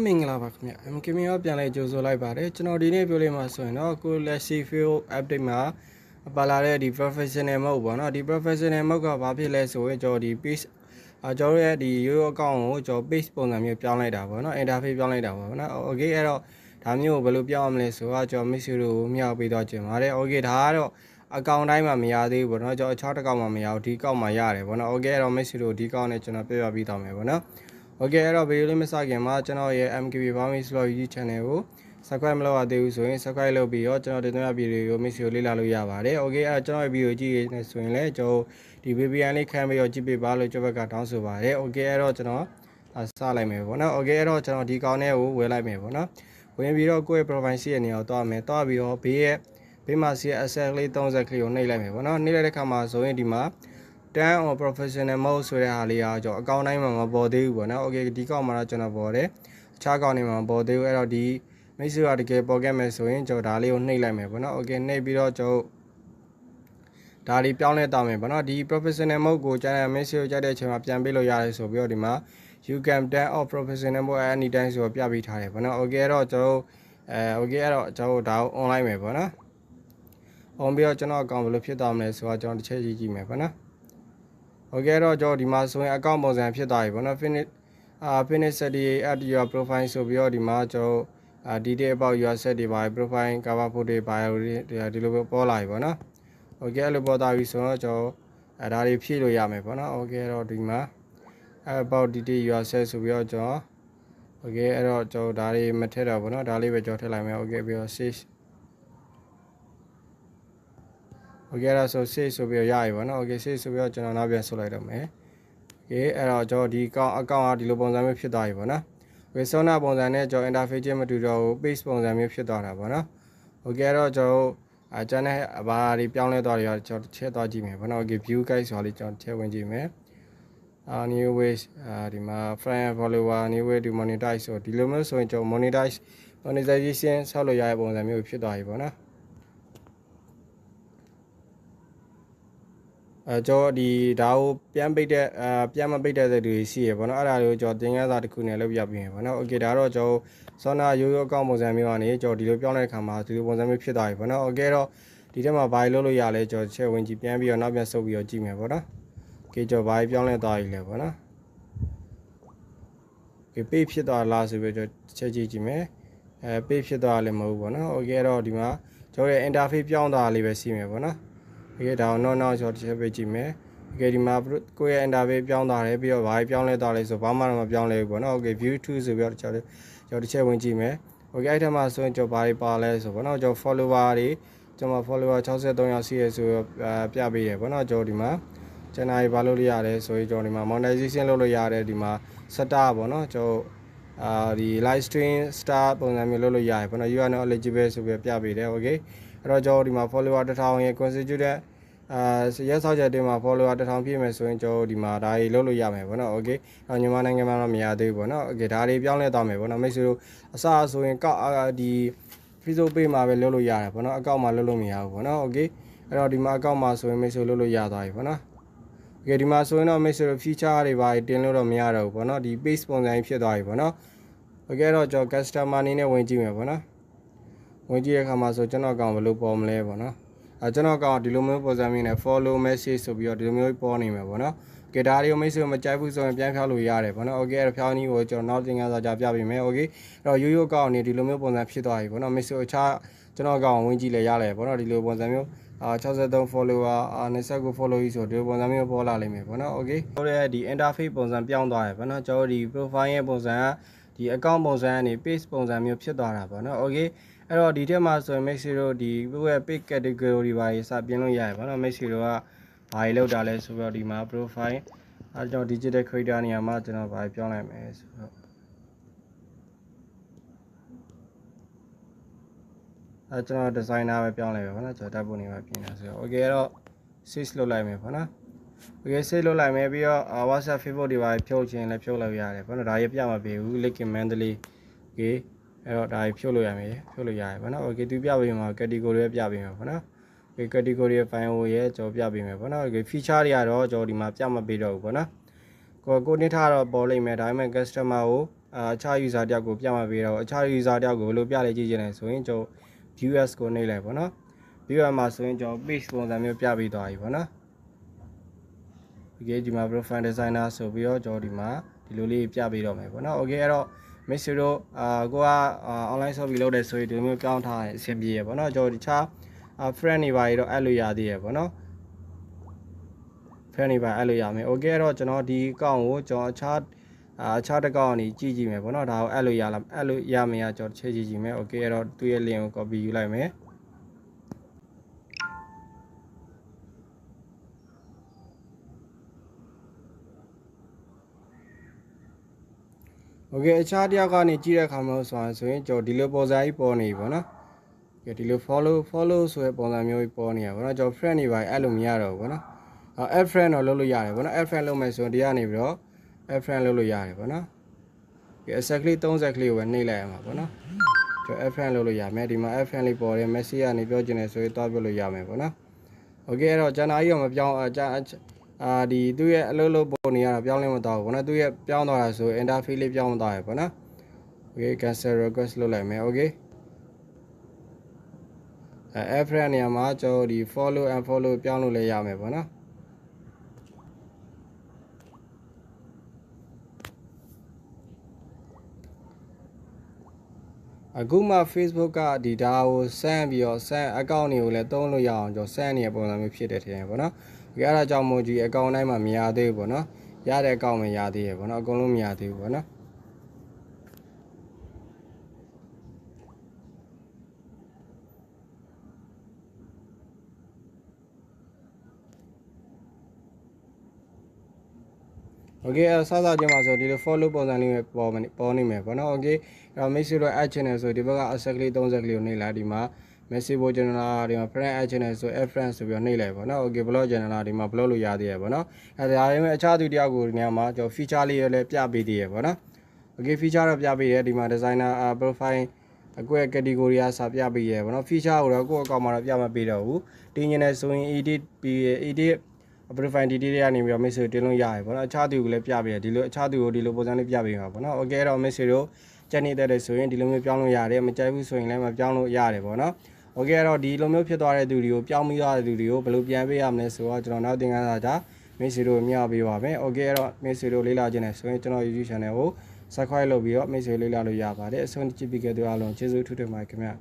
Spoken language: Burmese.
မင်္ဂလာပါခင်ဗျာ MKM ရောပြန်လဲကြိုဆိုလိုက်ပါတယ်ကျွန်တော်ဒီနေ့ပြောလေးမှာဆိုရင်တော့ကိုလက်ရှိ field update မှာပါလာတဲ့ဒီ professional mode ပေါ့နော်ဒီ professional mode ကဘာဖြစ်လဲဆိုရင်ကျွန်တော်ဒီ page ကျွန်တော်ရဲ့ဒီရိုးရိုးအကောင့်ကိုကျွန်တော် page ပုံစံမျိုးပြောင်းလိုက်တာပေါ့နော် interface ပြောင်းလိုက်တာပေါ့နော် okay အဲ့တော့ဒါမျိုးကိုဘယ်လိုပြောင်းရမလဲဆိုတော့ကျွန်တော် miss တို့ကိုမြောက်ပေးတော့ကျင်ပါတယ် okay ဒါကတော့အကောင့်တိုင်းမှာမရသေးဘူးပေါ့နော်ကျွန်တော်အခြားတစ်ကောင့်မှာမရဘူးဒီကောင့်မှာရတယ်ပေါ့နော် okay အဲ့တော့ miss တို့ဒီကောင့်နဲ့ကျွန်တော်ပြပြီးတော့မယ်ပေါ့နော် okay အဲ့တော့ဗီဒီယိုလေးမစခင်မှာကျွန်တော်ရဲ့ MKB Bounty Slot YouTube channel ကို subscribe မလုပ်ရသေးဘူးဆိုရင် subscribe လုပ်ပြီးတော့ကျွန်တော်တင်ပြဗီဒီယိုကို miss ကိုလေ့လာလို့ရပါတယ် okay အဲ့တော့ကျွန်တော်ရဲ့ဗီဒီယိုကြည့်နေဆိုရင်လည်းကျွန်တော်ဒီ VPN လေးခံပြီးတော့ကြည့်ပေးပါလို့ကျွန်တော်ကတောင်းဆိုပါတယ် okay အဲ့တော့ကျွန်တော်စလိုက်မယ်ပေါ့နော် okay အဲ့တော့ကျွန်တော်ဒီကောင်းထဲကိုဝယ်လိုက်မယ်ပေါ့နော်ဝင်ပြီးတော့ကိုယ့်ရဲ့ profile ရှိတဲ့နေရာကိုတွားမယ်တွားပြီးတော့ဘေးမှာရှိတဲ့ access လေး30 click ကိုနှိပ်လိုက်မယ်ပေါ့နော်နှိပ်လိုက်တဲ့အခါမှာဆိုရင်ဒီမှာturn on professional mode ဆိုတဲ့ဟာလေးအားကျွန်တော်အကောင့်တိုင်းမှာမပေါ်သေးဘူးပေါ့နော် okay ဒီကောင့်မှာတော့ကျွန်တော်ပေါ်တယ်အခြားကောင့်တွေမှာမပေါ်သေးဘူးအဲ့တော့ဒီမိတ်ဆွေကတကယ်ပေါ်ခဲ့မယ်ဆိုရင်ကျွန်တော်ဒါလေးကိုနှိပ်လိုက်မယ်ပေါ့နော် okay နှိပ်ပြီးတော့ကျွန်တော်ဒါလေးပြောင်းလဲတောင်းမယ်ပေါ့နော်ဒီ professional mode ကိုကျွန်တော်မိတ်ဆွေကိုကြိုက်တဲ့အချိန်မှာပြန်ပေးလို့ရတယ်ဆိုပြီးတော့ဒီမှာ you can turn off professional mode at any time ဆိုတော့ပြပေးထားတယ်ပေါ့နော် okay အဲ့တော့ကျွန်တော်okay အဲ့တော့ကျွန်တော်ဒါကို online မယ်ပေါ့နော် on ပြီးတော့ကျွန်တော်အကောင့်ဘယ်လိုဖြစ်သွားမလဲဆိုတော့ကျွန်တော်တစ်ချက်ကြည့်မယ်ပေါ့နော် okay တော့ကျွန်တော်ဒီမှာဆိုရင်အကောင့်ပုံစံဖြစ်သွားပြီပေါ့နော် finish set add your profile ဆိုပြီးတော့ဒီမှာကျွန်တော်detail about your set တွေပါ profile cover photo တွေပါဒီလိုပေါ်လာပြီပေါ့နော် okay အဲ့လိုပေါ်သွားပြီဆိုတော့ကျွန်တော်ဒါတွေဖြည့်လို့ရမယ်ပေါ့နော် okay တော့ဒီမှာ about detail your set ဆိုပြီးတော့ကျွန်တော် okay အဲ့တော့ကျွန်တော်ဒါတွေမထည့်တော့ဘူးเนาะဒါလေးပဲကျွန်တော်ထည့်လိုက်မယ် okay ပြီးတော့ save okay အဲ့ဒါဆို save ဆိုပြီးတော့ရပြီပေါ့เนาะ okay save ဆိုပြီးတော့ကျွန်တော်နောက်ပြန်ဆုတ်လိုက်တော့မယ် okay အဲ့တော့ကျွန်တော်ဒီအကောင့်ကဒီလိုပုံစံမျိုးဖြစ်သွားပြီပေါ့เนาะ okay ဆောနာပုံစံနဲ့ကျွန်တော် interface ချင်းမတူတော့ဘူး page ပုံစံမျိုးဖြစ်သွားတာပေါ့เนาะ okay အဲ့တော့ကျွန်တော်ကျန်တဲ့အဘာတွေပြောင်းလဲသွားတယ်ကျွန်တော်ချက်သွားကြည့်မယ်ပေါ့เนาะ okay view guide ဆိုတာလေးကျွန်တော်ချက်ဝင်ကြည့်မယ်new ways ဒီမှာ friend follower new way to monetize ဆိုဒီလိုမျိုးဆိုရင်ကျွန်တော် monetization ဆောက်လို့ရတဲ့ပုံစံမျိုးဖြစ်သွားပြီပေါ့နော်ကျွန်တော်ဒီဒါကိုပြန်ပိတ်တဲ့ပြန်မပိတ်တဲ့သူတွေရှိရပေါ့နော်အဲ့ဒါတွေကိုကျွန်တော်သင်ခန်းစာတစ်ခုနဲ့လုပ်ပြပေးမယ်ပေါ့နော် okay ဒါတော့ကျွန်တော်ဆောနာရိုးရိုးအကောင့်ပုံစံမျိုးကနေကျွန်တော်ဒီလိုပြောင်းတဲ့အခါမှာဒီလိုပုံစံမျိုးဖြစ်သွားပြီပေါ့နော် okay တော့ဒီထဲမှာဘာလို့လုပ်လို့ရလဲကျွန်တော်ချက်ဝင်ကြည့်ပြန်ပြီးတော့နောက်ပြန်ဆုပ်ပြီးတော့ကြည့်မယ်ပေါ့နော်okay ကျွန်တော်ဘာပြောင်းလဲသွားပြီလဲပေါ့နော် okay page ဖြစ်သွားလားဆိုပြီးတော့ချက်ကြည့်ကြည့်မယ်page ဖြစ်သွားလည်းမဟုတ်ဘူးပေါ့နော် okay အဲ့တော့ဒီမှာကျွန်တော်ရဲ့ interface ပြောင်းသွားလေးပဲရှိမယ်ပေါ့နော် okay ဒါတော့နောက်ကျွန်တော်တစ်ချက်ပဲကြည့်မယ် okay ဒီမှာကိုယ့်ရဲ့ interface ပြောင်းသွားတယ်ပြီးတော့ဘာပြောင်းလဲသွားလဲဆိုဘာမှမပြောင်းလဲဘူးပေါ့နော် okay view to ဆိုပြီးတော့ကျွန်တော်တစ်ချက်ဝင်ကြည့်မယ် okay အဲ့ထက်မှာဆိုရင်ကျွန်တော်ဘာတွေပါလဲဆိုပေါ့နော်ကျွန်တော် follower တွေကျွန်တော် follower 63ယောက်ရှိရဆိုပြပေးတယ်ပေါ့နော်ကျွန်တော်ဒီမှာကျွန်တော်ဘာလုပ်လို့ရလဲဆိုရင်ကျွန်တော်ဒီမှာ monetization လုပ်လို့ရတယ်ဒီမှာ star ပေါ့နော်ကျွန်တော်ဒီ live stream star ပုံစံမျိုးလုပ်လို့ရတယ်ပေါ့နော် you are not eligible ဆိုပြီးပြပေးတယ် okay အဲ့တော့ကျွန်တော်ဒီမှာ follower 1000ရဲ့ constitute ရက်စောက်ချက်တွေမှာ follower 1000ပြည့်မယ်ဆိုရင်ကျွန်တော်ဒီမှာဒါတွေလုပ်လို့ရမယ်ပေါ့နော် okay အဲ့မြန်မာနိုင်ငံမှာတော့မရသေးဘူးပေါ့နော် okay ဒါတွေပြောင်းလဲသွားမယ်ပေါ့နော်မိတ်ဆွေတို့အစဆိုရင်ဒီ Facebook page မှာပဲလုပ်လို့ရတယ်ပေါ့နော်အကောင့်မှာလုပ်လို့မရဘူးပေါ့နော် okay အဲ့တော့ဒီမှာအကောင့်မှာဆိုရင်မိတ်ဆွေလုပ်လို့ရသွားပြီပေါ့နော် okay ဒီမှာဆိုရင်တော့မိတ်ဆွေတို့ feature တွေပါတင်လို့တော့မရတော့ဘူးပေါ့နော်ဒီ page ပုံစံကြီးဖြစ်သွားပြီပေါ့နော် okay အဲ့တော့ကျွန်တော် customer အနေနဲ့ဝင်ကြည့်မယ်ပေါ့နော်ဝင်ကြည့်တဲ့အခါမှာဆိုကျွန်တော်အကောင့်ဘယ်လိုပေါ်မလဲပေါ့နော်ကျွန်တော်အကောင့်ဒီလိုမျိုးပုံစံမျိုးနဲ့ follow message ဆိုပြီးတော့ဒီလိုမျိုးပေါ်နေမှာပေါ့နော် okay ဒါတွေကိုမိတ်ဆွေမကြိုက်ဘူးဆိုရင်ပြန်ဖြောက်လို့ရတယ်ပေါ့နော် okay အဲ့တော့ဖြောင်းနည်းကိုကျွန်တော်နောက်သင်ခန်းစာကြပြပေးမယ် okay အဲ့တော့ရိုးရိုးအကောင့်နေဒီလိုမျိုးပုံစံဖြစ်သွားပြီပေါ့နော်မိတ်ဆွေအခြားကျွန်တော်အကောင့်ဝင်ကြည့်လဲရတယ်ပေါ့နော်ဒီလိုပုံစံမျိုး63 follower 29 follower ဆိုဒီလိုပုံစံမျိုးပေါ်လာလိမ့်မယ်ပေါ့နော် okay ကျွန်တော်ရဲ့ဒီ interface ပုံစံပြောင်းသွားတယ်ပေါ့နော်ကျွန်တော်ဒီ profile ရဲ့ပုံစံကဒီ account ပုံစံကနေ page ပုံစံမျိုးဖြစ်သွားတာပေါ့နော် okay အဲ့တော့ဒီထက်မှာဆိုရင် make sure တို့ဒီကိုယ့်ရဲ့ page category တွေပါစပြင်လို့ရတယ်ပေါ့နော် make sure တို့ကဘာတွေလောက်တာလဲဆိုတော့ဒီမှာ profile အဲ့ကျွန်တော် digital creator နေရာမှာကျွန်တော်ဘာပြောင်းလိုက်မယ်ဆိုတော့အဲ့ကျွန်တော် designer ပဲပြောင်းလိုက်ပဲပေါ့နော်ကျွန်တော်တပ်ဖို့နေမှာပြင်နေဆိုတော့ okay အဲ့တော့ save လုပ်လိုက်မယ်ပေါ့နော် okay save လုပ်လိုက်မယ်ပြီးတော့ WhatsApp Facebook တွေပါဖြုတ်ခြင်းလည်းဖြုတ်လို့ရတယ်ပေါ့နော်ဒါရပြမပေးဘူး link monthly okay အဲ့တော့ဒါဖြုတ်လို့ရမယ်ဖြုတ်လို့ရတယ်ပေါ့နော် okay သူပြပေးမှာ category ပဲပြပေးမှာပေါ့နော် okay category file ရဲ့ကျွန်တော်ပြပေးမယ်ပေါ့နော် okay feature တွေကတော့ကျွန်တော်ဒီမှာပြမပေးတော့ဘူးပေါ့နော်ကိုနေထားတော့ပေါ်လိမ့်မယ်ဒါပေမဲ့ customer ကို အခြား user တယောက်ကိုပြမှာပေးတော့အခြား user တယောက်ကိုဘယ်လိုပြလဲကြည့်ချင်တယ်ဆိုရင်ကျွန်တော် viewers ကိုနှိပ်လိုက်ပေါ့နော် viewer မှာဆိုရင်ကျွန်တော် page ပုံစံမျိုးပြပေးသွားပြီပေါ့နော် okay ဒီမှာ profile designer ဆိုပြီးတော့ကျွန်တော်ဒီမှာဒီလိုလေးပြပေးတော့မယ်ပေါ့နော် okay အဲ့တော့မိတ်ဆွေတို့ကိုက online shop လုပ်တယ်ဆိုရင်ဒီလိုမျိုးပြောင်းထားရင်အဆင်ပြေရပေါ့နော်ကျွန်တော်တခြား friend တွေပါရတော့အဲ့လိုရသေးရပေါ့နော် friend တွေပါအဲ့လိုရမယ် okay အဲ့တော့ကျွန်တော်ဒီအကောင့်ကိုကျွန်တော်အခြားတစ်ကောင့်ကနေကြည့်ကြည့်မယ်ပေါ့နော်ဒါကိုအဲ့လိုရလားအဲ့လိုရမရကျွန်တော်ချက်ကြည့်ကြည့်မယ် okay အဲ့တော့သူ့ရဲ့ link ကို copy ယူလိုက်မယ်โอเคအခြားတယောက်ကနေကြည့်တဲ့အခါမှာဆိုရင်ကျွန်တော်ဒီလိုပုံစံကြီးပေါ်နေပြီပေါ့နော်။ဒီလို follow ဆိုတဲ့ပုံစံမျိုးကြီးပေါ်နေရပါတော့ကျွန်တော် friend တွေပါအဲ့လိုမရတော့ဘူးပေါ့နော်။ add friend တော့လုပ်လို့ရတယ်ပေါ့နော် add friend လုပ်မယ်ဆိုရင်ဒီကနေပြီးတော့ add friend လုပ်လို့ရတယ်ပေါ့နော်။ဒီ exactly 30 click ကိုပဲနှိပ်လိုက်ရမှာပေါ့နော်။ကျွန်တော် add friend လုပ်လို့ရမယ်ဒီမှာ add friend လေးပေါ်တယ် message ကနေပြောချင်တယ်ဆိုရင်တွားပြလို့ရမယ်ပေါ့နော်။ Okay အဲ့တော့ကျွန်တော်ကြီးတော့မပြောင်းဒီသူ့ရဲ့အလုပ်ပုံနေရတာပြောင်းလဲမသွားဘူးပေါ့နော်သူ့ရဲ့ပြောင်းသွားတာဆို interface လေးပြောင်းမသွားရပေါ့နော် okay cancel request လုပ်လိုက်မယ် okay add friend နေရာမှာကျွန်တော်ဒီ follow and follow ပြောင်းလို့လည်းရမယ်ပေါ့နော်အခုမှ Facebook ကဒီဒါကိုစမ်းပြီးတော့ send account တွေကိုလည်းသုံးလို့ရအောင်ကျွန်တော် send နေတဲ့ပုံစံမျိုးဖြစ်တဲ့ထင်ရပေါ့နော်ဒီအဲ့ဒါကြောင့်မို့ဒီ account တိုင်းမှာမရသေးဘူးပေါ့နော်ရတဲ့ account မှာရသေးရပေါ့နော်အကုန်လုံးမရသေးဘူးပေါ့နော်โอเคစစချင်းမှာဆိုဒီလို follow ပုံစံလေးပဲပေါ်နေမယ်ပေါ့နော်โอเคအဲ့တော့ message တော့ add channel ဆိုဒီဘက်က access ကလေး30ကလေးကိုနှိပ်လိုက်ဒီမှာ message ပို့ channel ဒီမှာ friend add channel ဆို add friend ဆိုပြီးတော့နှိပ်လိုက်ပေါ့နော်โอเค block channel ဒီမှာ block လို့ရသေးရပေါ့နော်အဲ့ဒါဒါပေမဲ့အခြားသူတယောက်ကိုဒီနေရာမှာကျွန်တော် feature လေးလည်းပြပေးသေးရပေါ့နော်โอเค feature တော့ပြပေးတယ်ဒီမှာ designer profile အကွက် category အစာပြပေးရပေါ့နော် feature ကိုတော့ကိုယ့်အကောင့်မှာတော့ပြမပေးတော့ဘူးတင်းနေတယ်ဆိုရင် edit profile detail တွေကနေပြီးတော့ message တင်လို့ရတယ်ပေါ့နော်အခြားသူကိုလည်းပြပေးရဒီလိုအခြားသူကိုဒီလိုပုံစံလေးပြပေးမှာပေါ့နော် okay အဲ့တော့ message တို့ကြက်နေတဲ့ဆိုရင်ဒီလိုမျိုးပြောင်းလို့ရတယ်မကြိုက်ဘူးဆိုရင်လည်းမပြောင်းလို့ရတယ်ပေါ့နော် okay အဲ့တော့ဒီလိုမျိုးဖြစ်သွားတဲ့သူတွေကိုပြောင်းပြီးသွားတဲ့သူတွေကိုဘယ်လိုပြန်ပေးရမလဲဆိုတော့ကျွန်တော်နောက်သင်ခန်းစာကြ message တို့မျှပေးပါမယ် okay အဲ့တော့ message တို့လေ့လာခြင်းနဲ့ဆိုရင်ကျွန်တော် YouTube channel ကို subscribe လုပ်ပြီးတော့ message လေ့လာလို့ရပါတယ်အဆုံးကြည့်ပြီးကြတဲ့အားလုံးကျေးဇူးထူးထူးပါခင်ဗျာ